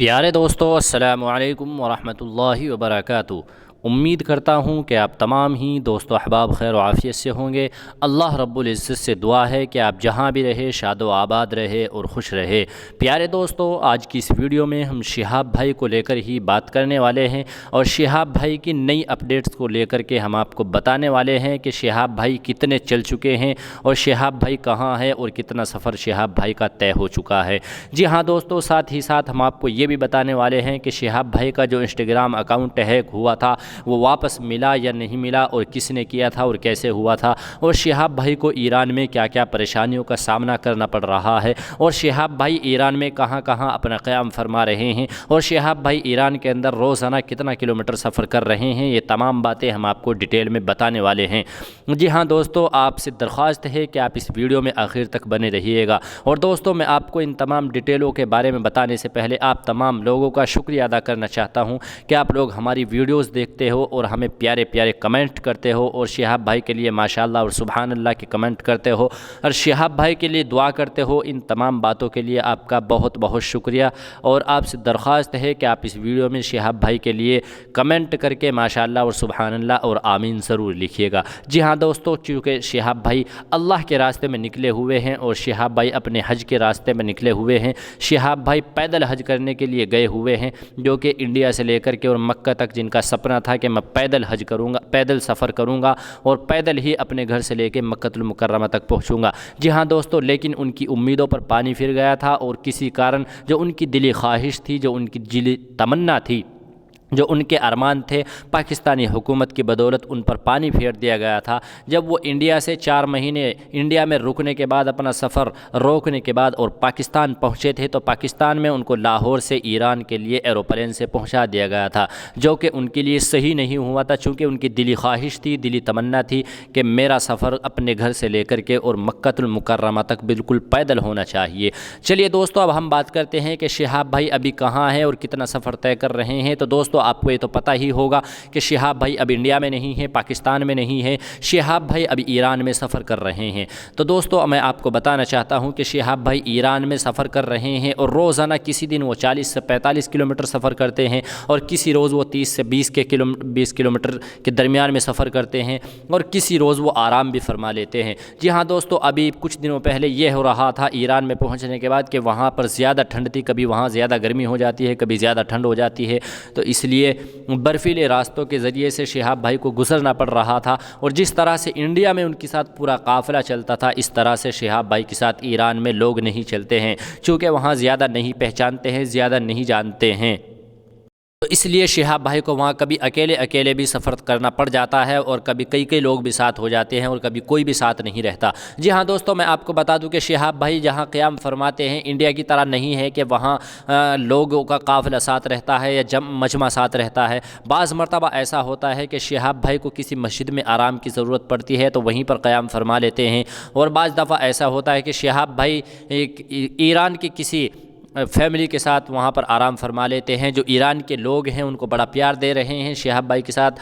प्यारे दोस्तों, अस्सलामु अलैकुम वरहमतुल्लाहि वबरकातुहू। उम्मीद करता हूँ कि आप तमाम ही दोस्तों अहबाब खैर व आफ़ियत से होंगे। अल्लाह रब्बुल इज़्ज़त से दुआ है कि आप जहाँ भी रहे शादो आबाद रहे और ख़ुश रहे। प्यारे दोस्तों, आज की इस वीडियो में हम शिहाब भाई को लेकर ही बात करने वाले हैं और शिहाब भाई की नई अपडेट्स को लेकर के हम आपको बताने वाले हैं कि शिहाब भाई कितने चल चुके हैं और शिहाब भाई कहाँ है और कितना सफ़र शिहाब भाई का तय हो चुका है। जी हाँ दोस्तों, साथ ही साथ हम आपको ये भी बताने वाले हैं कि शिहाब भाई का जो इंस्टाग्राम अकाउंट हैक हुआ था वो वापस मिला या नहीं मिला और किसने किया था और कैसे हुआ था, और शिहाब भाई को ईरान में क्या क्या परेशानियों का सामना करना पड़ रहा है, और शिहाब भाई ईरान में कहाँ कहाँ अपना क़याम फरमा रहे हैं, और शिहाब भाई ईरान के अंदर रोज़ाना कितना किलोमीटर सफ़र कर रहे हैं। ये तमाम बातें हम आपको डिटेल में बताने वाले हैं। जी हाँ दोस्तों, आपसे दरख्वास्त है कि आप इस वीडियो में आखिर तक बने रहिएगा। और दोस्तों, मैं आपको इन तमाम डिटेलों के बारे में बताने से पहले आप तमाम लोगों का शुक्रिया अदा करना चाहता हूँ कि आप लोग हमारी वीडियोज़ देखते हो और हमें प्यारे प्यारे कमेंट करते हो और शिहाब भाई के लिए माशाअल्लाह और सुभान अल्लाह के कमेंट करते हो और शिहाब भाई के लिए दुआ करते हो। इन तमाम बातों के लिए आपका बहुत बहुत शुक्रिया। और आपसे दरख्वास्त है कि आप इस वीडियो में शिहाब भाई के लिए कमेंट करके माशाअल्लाह और सुभान अल्लाह और आमीन ज़रूर लिखिएगा। जी हाँ दोस्तों, चूँकि शिहाब भाई अल्लाह के रास्ते में निकले हुए हैं और शिहाब भाई अपने हज के रास्ते में निकले हुए हैं। शिहाब भाई पैदल हज करने के लिए गए हुए हैं, जो कि इंडिया से लेकर के और मक्का तक जिनका सपना था कि मैं पैदल हज करूँगा, पैदल सफ़र करूँगा और पैदल ही अपने घर से लेकर मक्कतुल मुकर्रमा तक पहुँचूँगा। जी हाँ दोस्तों, लेकिन उनकी उम्मीदों पर पानी फिर गया था और किसी कारण जो उनकी दिली ख्वाहिश थी, जो उनकी दिली तमन्ना थी, जो उनके अरमान थे, पाकिस्तानी हुकूमत की बदौलत उन पर पानी फेर दिया गया था। जब वो इंडिया से 4 महीने इंडिया में रुकने के बाद अपना सफ़र रोकने के बाद और पाकिस्तान पहुँचे थे, तो पाकिस्तान में उनको लाहौर से ईरान के लिए एरोप्लेन से पहुँचा दिया गया था, जो कि उनके लिए सही नहीं हुआ था, चूँकि उनकी दिली ख्वाहिश थी, दिली तमन्ना थी कि मेरा सफ़र अपने घर से लेकर के और मक्कतुल मुकर्रमा तक बिल्कुल पैदल होना चाहिए। चलिए दोस्तों, अब हम बात करते हैं कि शिहाब भाई अभी कहाँ हैं और कितना सफ़र तय कर रहे हैं। तो दोस्तों, आपको ये तो पता ही होगा कि शिहाब भाई अब इंडिया में नहीं है, पाकिस्तान में नहीं है, शिहाब भाई अभी ईरान में सफ़र कर रहे हैं। तो दोस्तों, मैं आपको बताना चाहता हूं कि शिहाब भाई ईरान में सफ़र कर रहे हैं और रोज़ाना किसी दिन वो 40 से 45 किलोमीटर सफ़र करते हैं और किसी रोज़ वो 30 से 20 किलोमीटर के दरमियान में सफ़र करते हैं और किसी रोज़ वो आराम भी फरमा लेते हैं। जी हाँ दोस्तों, अभी कुछ दिनों पहले ये हो रहा था ईरान में पहुँचने के बाद कि वहाँ पर ज़्यादा ठंड थी, कभी वहाँ ज़्यादा गर्मी हो जाती है, कभी ज़्यादा ठंड हो जाती है, तो इसलिए बर्फीले रास्तों के ज़रिए से शिहाब भाई को गुजरना पड़ रहा था। और जिस तरह से इंडिया में उनके साथ पूरा काफ़िला चलता था, इस तरह से शिहाब भाई के साथ ईरान में लोग नहीं चलते हैं, चूँकि वहाँ ज़्यादा नहीं पहचानते हैं, ज़्यादा नहीं जानते हैं, तो इसलिए शिहाब भाई को वहाँ कभी अकेले अकेले भी सफ़र करना पड़ जाता है और कभी कई कई लोग भी साथ हो जाते हैं और कभी कोई भी साथ नहीं रहता। जी हाँ दोस्तों, मैं आपको बता दूं कि शिहाब भाई जहाँ क़याम फरमाते हैं, इंडिया की तरह नहीं है कि वहाँ लोगों का काफ़िला साथ रहता है या मजमा साथ रहता है। बाज़ मरतबा ऐसा होता है कि शिहाब भाई को किसी मस्जिद में आराम की ज़रूरत पड़ती है तो वहीं पर क़याम फरमा लेते हैं, और बाज़ दफ़ा ऐसा होता है कि शिहाब भाई ईरान की किसी फैमिली के साथ वहाँ पर आराम फरमा लेते हैं। जो ईरान के लोग हैं उनको बड़ा प्यार दे रहे हैं, शिहाब भाई के साथ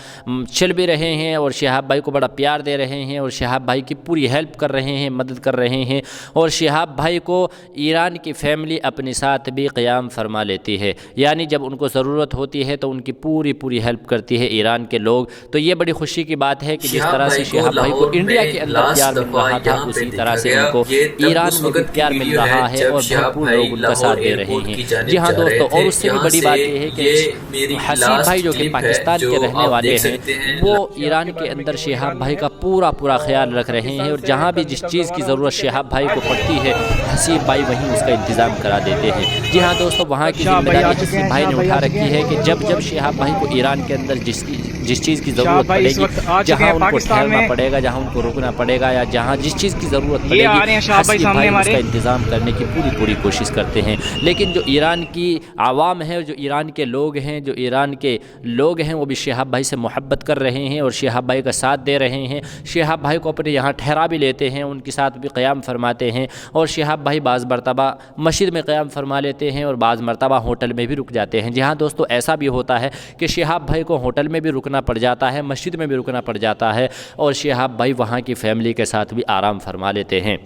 चल भी रहे हैं और शिहाब भाई को बड़ा प्यार दे रहे हैं और शिहाब भाई की पूरी हेल्प कर रहे हैं, मदद कर रहे हैं, और शिहाब भाई को ईरान की फ़ैमिली अपने साथ भी क़याम फरमा लेती है, यानी जब उनको ज़रूरत होती है तो उनकी पूरी हेल्प करती है ईरान के लोग। तो ये बड़ी खुशी की बात है कि जिस तरह से शिहाब भाई को इंडिया के अंदर प्यार मिल रहा था, उसी तरह से उनको ईरान में भी प्यार मिल रहा है और भरपूर लोग उनका साथ दे रहे हैं। जी हाँ दोस्तों, और उससे भी बड़ी बात यह है कि हसीब भाई जो कि पाकिस्तान के रहने वाले हैं, वो ईरान के अंदर शिहाब भाई का पूरा ख्याल रख रहे हैं, और जहाँ भी जिस चीज़ की ज़रूरत शिहाब भाई को पड़ती है, हसीब भाई वहीं उसका इंतज़ाम करा देते हैं। जी हाँ दोस्तों, वहाँ की जिम्मेदारी हसीब भाई ने उठा रखी है कि जब शिहाब भाई को ईरान के अंदर जिस चीज़ की ज़रूरत पड़ेगी, जहाँ उनको ठहरना पड़ेगा, जहाँ उनको रुकना पड़ेगा, या जहाँ जिस चीज़ की ज़रूरत पड़ेगी, हसीब भाई उसका इंतज़ाम करने की पूरी कोशिश करते हैं। लेकिन जो ईरान की आवाम है, जो ईरान के लोग हैं, वो भी शिहाब भाई से मोहब्बत कर रहे हैं और शिहाब भाई का साथ दे रहे हैं। शिहाब भाई को अपने यहाँ ठहरा भी लेते हैं, उनके साथ भी क़याम फरमाते हैं, और शिहाब भाई बाज़ मरतबा मस्जिद में क़याम फरमा लेते हैं और बाज़ मरतबा होटल में भी रुक जाते हैं। जी हाँ दोस्तों, ऐसा भी होता है कि शिहाब भाई को होटल में भी रुकना पड़ जाता है, मस्जिद में भी रुकना पड़ जाता है, और शिहाब भाई वहाँ की फ़ैमिली के साथ भी आराम फरमा लेते हैं।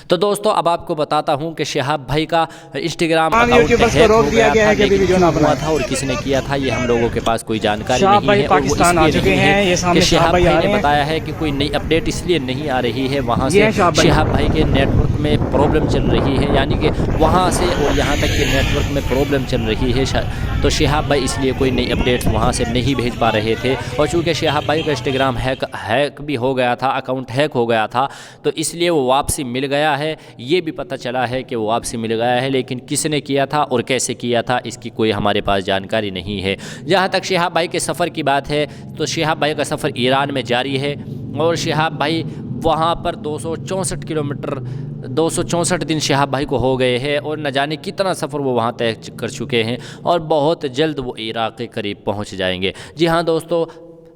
تو دوستو اب آپ کو بتاتا ہوں کہ شہاب بھائی کا انسٹاگرام اکاؤنٹ یوٹیوبرز کو ہیک ہو روک دیا گیا ہے تھا، کہ لیکن ویڈیو کیوں نہ ہوا بنائیں۔ تھا اور کس نے کیا تھا یہ ہم لوگوں کے پاس کوئی جانکاری شہاب نہیں بھائی ہے، اور وہ پاکستان اس آ لیے چکے نہیں ہیں، ہے یہ کہ سامنے شہاب شہاب بھائی آ بھائی رہے نے ہیں۔ بتایا ہے کہ کوئی نئی اپڈیٹ اس لیے نہیں آ رہی ہے وہاں یہ سے ہے شہاب بھائی۔ شہاب بھائی کے نیٹ ورک میں پرابلم چل رہی ہے، یعنی کہ وہاں سے اور یہاں تک کہ نیٹ ورک میں پرابلم چل رہی ہے، تو شہاب بھائی اس لیے کوئی نئی اپڈیٹس وہاں سے نہیں بھیج پا رہے تھے۔ اور چونکہ شہاب بھائی کا انسٹاگرام ہیک بھی ہو گیا تھا، اکاؤنٹ ہیک ہو گیا تھا، تو اس لیے وہ واپسی مل گیا ہے۔ یہ بھی پتہ چلا ہے کہ وہ واپسی مل گیا ہے، لیکن کس نے کیا تھا اور کیسے کیا تھا اس کی کوئی ہمارے پاس جانکاری نہیں ہے۔ جہاں تک شہاب بھائی کے سفر کی بات ہے تو شہاب بھائی کا سفر ایران میں جاری ہے، اور شہاب بھائی وہاں پر 264 کلومیٹر 264 دن شہاب بھائی کو ہو گئے ہیں، اور نہ جانے کتنا سفر وہ وہاں طے کر چکے ہیں، اور بہت جلد وہ عراق کے قریب پہنچ جائیں گے۔ جی ہاں دوستو،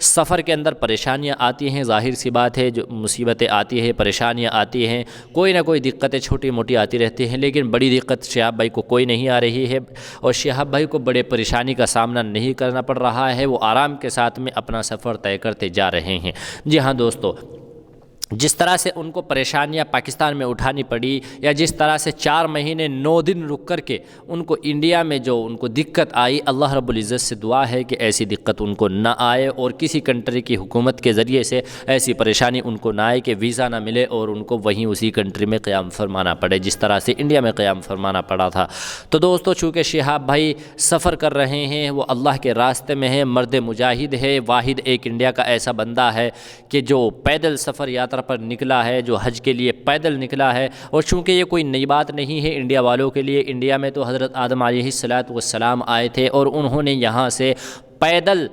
سفر کے اندر پریشانیاں آتی ہیں، ظاہر سی بات ہے، جو مصیبتیں آتی ہیں، پریشانیاں آتی ہیں، کوئی نہ کوئی دقتیں چھوٹی موٹی آتی رہتی ہیں، لیکن بڑی دقت شہاب بھائی کو کوئی نہیں آ رہی ہے، اور شہاب بھائی کو بڑے پریشانی کا سامنا نہیں کرنا پڑ رہا ہے، وہ آرام کے ساتھ میں اپنا سفر طے کرتے جا رہے ہیں۔ جی ہاں دوستو، جس طرح سے ان کو پریشانیاں پاکستان میں اٹھانی پڑی، یا جس طرح سے 4 مہینے 9 دن رک کر کے ان کو انڈیا میں جو ان کو دقت آئی، اللہ رب العزت سے دعا ہے کہ ایسی دقت ان کو نہ آئے، اور کسی کنٹری کی حکومت کے ذریعے سے ایسی پریشانی ان کو نہ آئے کہ ویزا نہ ملے اور ان کو وہیں اسی کنٹری میں قیام فرمانا پڑے جس طرح سے انڈیا میں قیام فرمانا پڑا تھا۔ تو دوستو، چونکہ شہاب بھائی سفر کر رہے ہیں، وہ اللہ کے راستے میں ہے، مرد مجاہد ہے، واحد ایک انڈیا کا ایسا بندہ ہے کہ جو پیدل سفر یاترا پر نکلا ہے، جو حج کے لیے پیدل نکلا ہے، اور چونکہ یہ کوئی نئی بات نہیں ہے انڈیا والوں کے لیے، انڈیا میں تو حضرت آدم علیہ السلام آئے تھے اور انہوں نے یہاں سے پیدل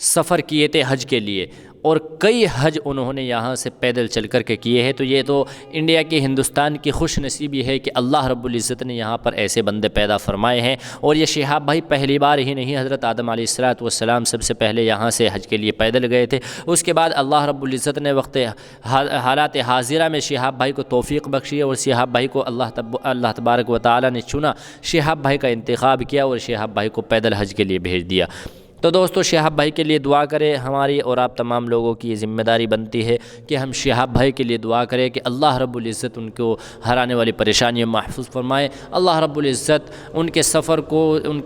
سفر کیے تھے حج کے لیے، اور کئی حج انہوں نے یہاں سے پیدل چل کر کے کیے ہیں۔ تو یہ تو انڈیا کی، ہندوستان کی خوش نصیبی ہے کہ اللہ رب العزت نے یہاں پر ایسے بندے پیدا فرمائے ہیں، اور یہ شہاب بھائی پہلی بار ہی نہیں، حضرت آدم علیہ السلام سب سے پہلے یہاں سے حج کے لیے پیدل گئے تھے، اس کے بعد اللہ رب العزت نے وقت حالات حاضرہ میں شہاب بھائی کو توفیق بخشی، اور شہاب بھائی کو اللہ تبارک و تعالی نے چنا، شہاب بھائی کا انتخاب کیا اور شہاب بھائی کو پیدل حج کے لیے بھیج دیا۔ تو دوستو، شہاب بھائی کے لیے دعا کریں، ہماری اور آپ تمام لوگوں کی یہ ذمہ داری بنتی ہے کہ ہم شہاب بھائی کے لیے دعا کریں کہ اللہ رب العزت ان کو ہر آنے والی پریشانیوں محفوظ فرمائے، اللہ رب العزت ان کے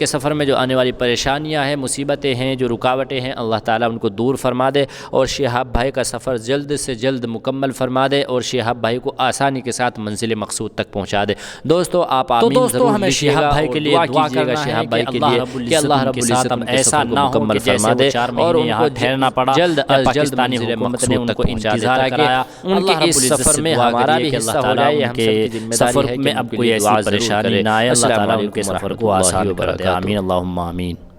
سفر میں جو آنے والی پریشانیاں ہیں، مصیبتیں ہیں، جو رکاوٹیں ہیں، اللہ تعالیٰ ان کو دور فرما دے، اور شہاب بھائی کا سفر جلد سے جلد مکمل فرما دے، اور شہاب بھائی کو آسانی کے ساتھ منزل مقصود تک پہنچا دے۔ دوستو آپ آمین ضرور ہمیں لکھیے شہاب گا بھائی اور کے لیے دعا کیجیے گا کرنا ہے شہاب بھائی کہ کے لیے کہ اللہ رب العزت ایسا نہ ہو کہ جیسے وہ 4 مہینے یہاں ٹھہرنا پڑا، جلد پاکستانی حکومت نے ان کو انتظار کرایا، ان کے اس سفر میں ہمارا بھی حصہ ہو جائے، یہ ہم سب کی ذمہ داری ہے کہ میں اب کوئی ایسی پریشانی نہ آئے، اللہ تعالیٰ ان کے سفر کو آسان کر دے۔ آمین اللہم آمین۔